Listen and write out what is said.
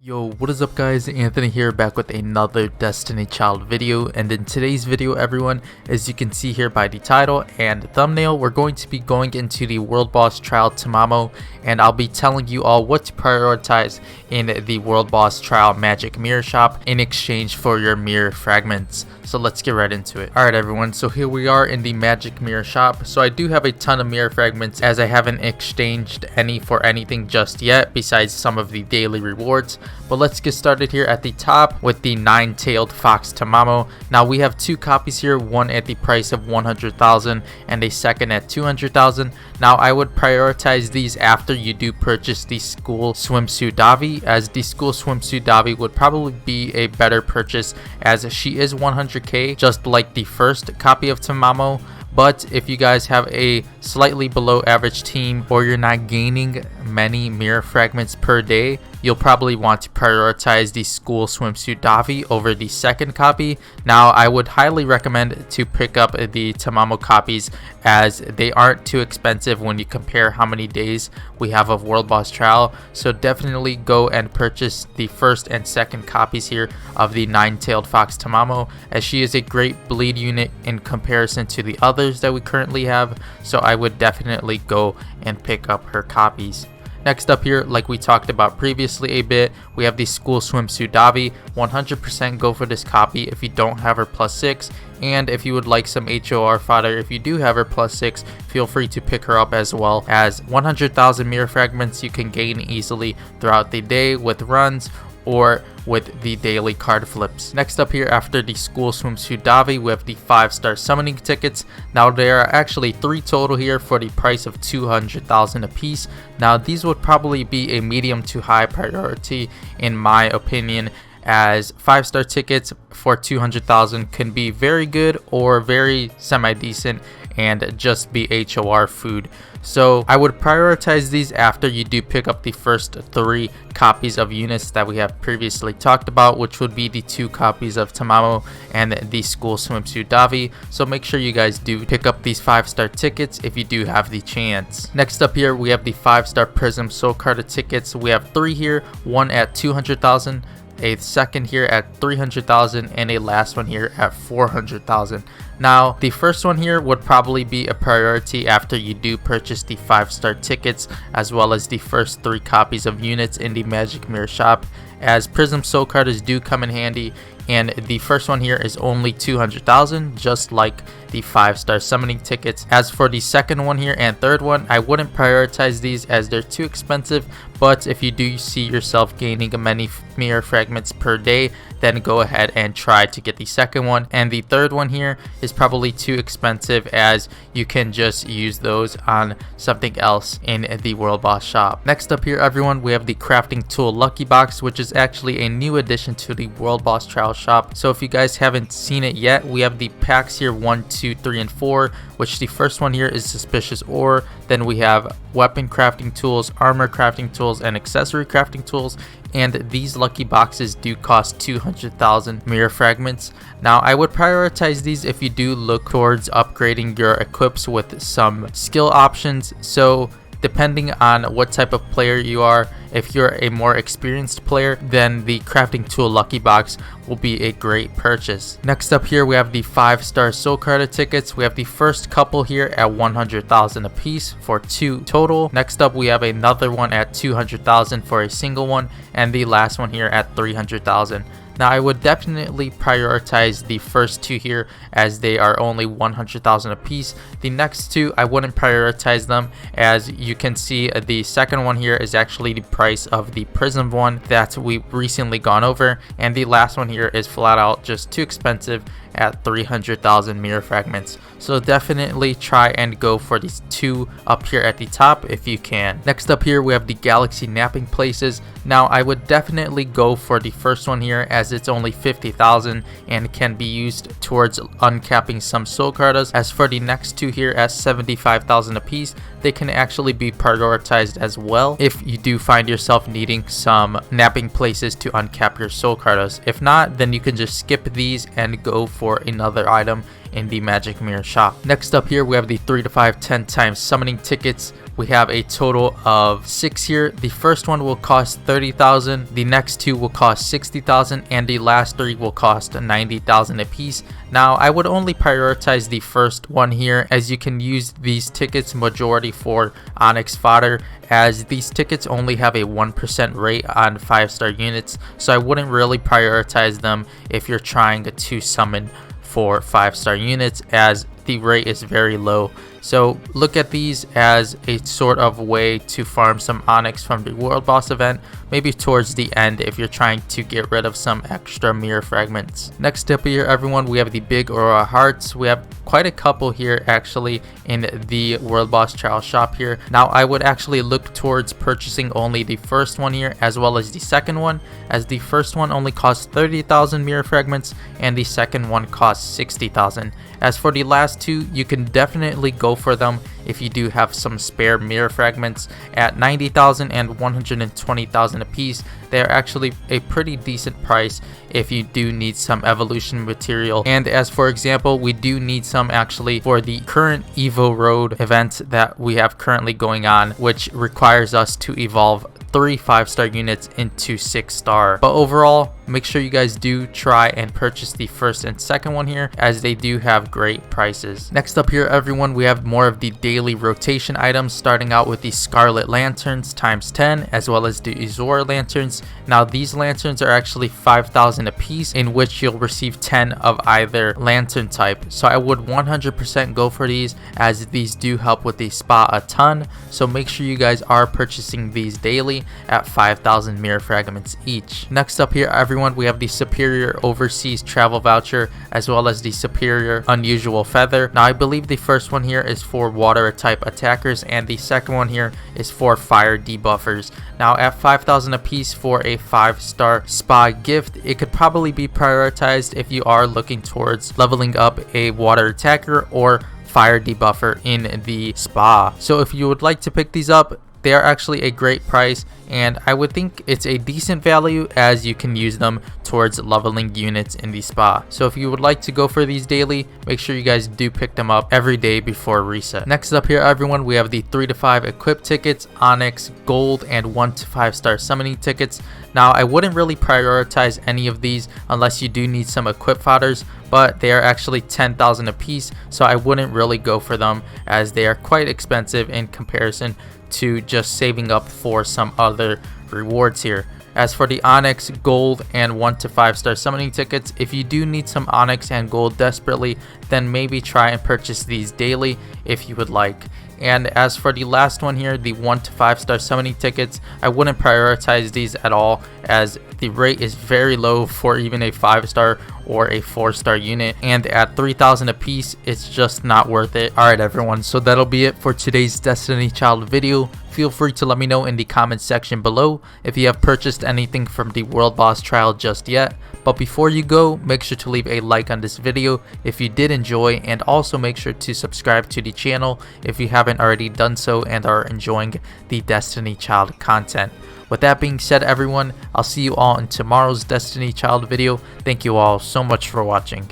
Yo, what is up guys, Anthony here, back with another Destiny Child video. And in today's video everyone, as you can see here by the title and thumbnail, we're going to be going into the World Boss Trial Tamamo, and I'll be telling you all what to prioritize in the World Boss Trial Magic Mirror Shop in exchange for your mirror fragments. So let's get right into it. Alright everyone, so here we are in the Magic Mirror Shop. So I do have a ton of mirror fragments as I haven't exchanged any for anything just yet besides some of the daily rewards. But let's get started here at the top with the 9-tailed fox Tamamo. Now we have two copies here, one at the price of 100,000 and a second at 200,000. Now I would prioritize these after you do purchase the school swimsuit Davi, as the school swimsuit Davi would probably be a better purchase as she is 100k just like the first copy of Tamamo. But if you guys have a slightly below average team or you're not gaining many mirror fragments per day, you'll probably want to prioritize the school swimsuit Davi over the second copy. Now I would highly recommend to pick up the Tamamo copies as they aren't too expensive when you compare how many days we have of World Boss Trial. So definitely go and purchase the first and second copies here of the 9-tailed fox Tamamo, as she is a great bleed unit in comparison to the others that we currently have. So I would definitely go and pick up her copies. Next up here, like we talked about previously a bit, we have the school swimsuit Davi. 100% go for this copy if you don't have her +6, and if you would like some HOR fodder if you do have her +6, feel free to pick her up, as well as 100,000 mirror fragments you can gain easily throughout the day with runs or with the daily card flips. Next up here, after the school swimsuit Davi, we have the 5-star summoning tickets. Now there are actually 3 total here for the price of 200,000 a piece. Now these would probably be a medium to high priority in my opinion, as 5-star tickets for 200,000 can be very good or very semi-decent and just be HOR food. So I would prioritize these after you do pick up the first 3 copies of units that we have previously talked about, which would be the 2 copies of Tamamo and the school swimsuit Davi. So make sure you guys do pick up these 5-star tickets if you do have the chance. Next up here, we have the 5-star Prism Soul Carta tickets. We have 3 here, one at 200,000, a second here at 300,000, and a last one here at 400,000. Now the first one here would probably be a priority after you do purchase the 5-star tickets, as well as the first 3 copies of units in the Magic Mirror Shop, as Prism Soul Cartas do come in handy. And the first one here is only 200,000, just like the 5-star summoning tickets. As for the second one here and third one, I wouldn't prioritize these as they're too expensive, but if you do see yourself gaining many mirror fragments per day, then go ahead and try to get the second one. And the third one here is probably too expensive, as you can just use those on something else in the World Boss Shop. Next up here everyone, we have the crafting tool lucky box, which is actually a new addition to the World Boss Trial Shop. So if you guys haven't seen it yet, we have the packs here 1, 2, 3, and 4, which the first one here is suspicious ore. Then we have weapon crafting tools, armor crafting tools, and accessory crafting tools. And these lucky boxes do cost 200,000 mirror fragments. Now I would prioritize these if you do look towards upgrading your equips with some skill options. So depending on what type of player you are, if you're a more experienced player, then the crafting tool lucky box will be a great purchase. Next up here, we have the 5-star Soul Carta tickets. We have the first couple here at 100,000 a piece for 2 total. Next up, we have another one at 200,000 for a single one, and the last one here at 300,000. Now I would definitely prioritize the first 2 here, as they are only 100,000 a piece. The next 2 I wouldn't prioritize them, as you can see the second one here is actually the price of the Prism one that we recently gone over, and the last one here is flat out just too expensive at 300,000 mirror fragments. So definitely try and go for these 2 up here at the top if you can. Next up here, we have the Galaxy Napping Places. Now I would definitely go for the first one here, as it's only 50,000 and can be used towards uncapping some soul cartas. As for the next 2 here at 75,000 a piece, they can actually be prioritized as well if you do find yourself needing some napping places to uncap your soul cartas. If not, then you can just skip these and go for another item in the Magic Mirror shop. Next up here, we have the 3 to 5 10 times summoning tickets. We have a total of 6 here. The first one will cost 30,000, the next 2 will cost 60,000, and the last 3 will cost 90,000 apiece. Now, I would only prioritize the first one here, as you can use these tickets majority for Onyx fodder, as these tickets only have a 1% rate on 5-star units, so I wouldn't really prioritize them if you're trying to summon for 5-star units, as the rate is very low. So look at these as a sort of way to farm some Onyx from the World Boss event, maybe towards the end if you're trying to get rid of some extra mirror fragments. Next up here, everyone, we have the big Aurora Hearts. We have quite a couple here actually in the World Boss Trial shop here. Now, I would actually look towards purchasing only the first one here as well as the second one, as the first one only costs 30,000 mirror fragments and the second one costs 60,000. As for the last 2, you can definitely go for them if you do have some spare mirror fragments at 90,000 and 120,000 apiece. They are actually a pretty decent price if you do need some evolution material. And as for example, we do need some actually for the current Evo Road event that we have currently going on, which requires us to evolve 3 5-star units into 6-star. But overall, make sure you guys do try and purchase the first and second one here, as they do have great prices. Next up here, everyone, we have more of the daily rotation items, starting out with the Scarlet Lanterns times 10 as well as the Azure Lanterns. Now, these lanterns are actually 5,000 apiece, in which you'll receive 10 of either lantern type. So I would 100% go for these, as these do help with the spa a ton. So make sure you guys are purchasing these daily at 5,000 mirror fragments each. Next up here, everyone, we have the Superior Overseas Travel Voucher as well as the Superior Unusual Feather. Now, I believe the first one here is for water type attackers and the second one here is for fire debuffers. Now, at 5,000 apiece for a 5-star spa gift, it could probably be prioritized if you are looking towards leveling up a water attacker or fire debuffer in the spa. So if you would like to pick these up, they are actually a great price, and I would think it's a decent value, as you can use them towards leveling units in the spa. So if you would like to go for these daily, make sure you guys do pick them up every day before reset. Next up here, everyone, we have the 3 to 5 equip tickets, Onyx, Gold, and 1 to 5-star summoning tickets. Now, I wouldn't really prioritize any of these unless you do need some equip fodders, but they are actually 10,000 apiece, so I wouldn't really go for them, as they are quite expensive in comparison to just saving up for some other rewards here. As for the Onyx, Gold, and 1 to 5-star summoning tickets, if you do need some Onyx and Gold desperately, then maybe try and purchase these daily if you would like. And as for the last one here, the 1 to 5-star summoning tickets, I wouldn't prioritize these at all, as the rate is very low for even a 5-star or a 4-star unit, and at 3,000 apiece, it's just not worth it. Alright everyone, so that'll be it for today's Destiny Child video. Feel free to let me know in the comments section below if you have purchased anything from the World Boss Trial just yet. But before you go, make sure to leave a like on this video if you did enjoy, and also make sure to subscribe to the channel if you haven't already done so and are enjoying the Destiny Child content. With that being said, everyone, I'll see you all in tomorrow's Destiny Child video. Thank you all so much for watching.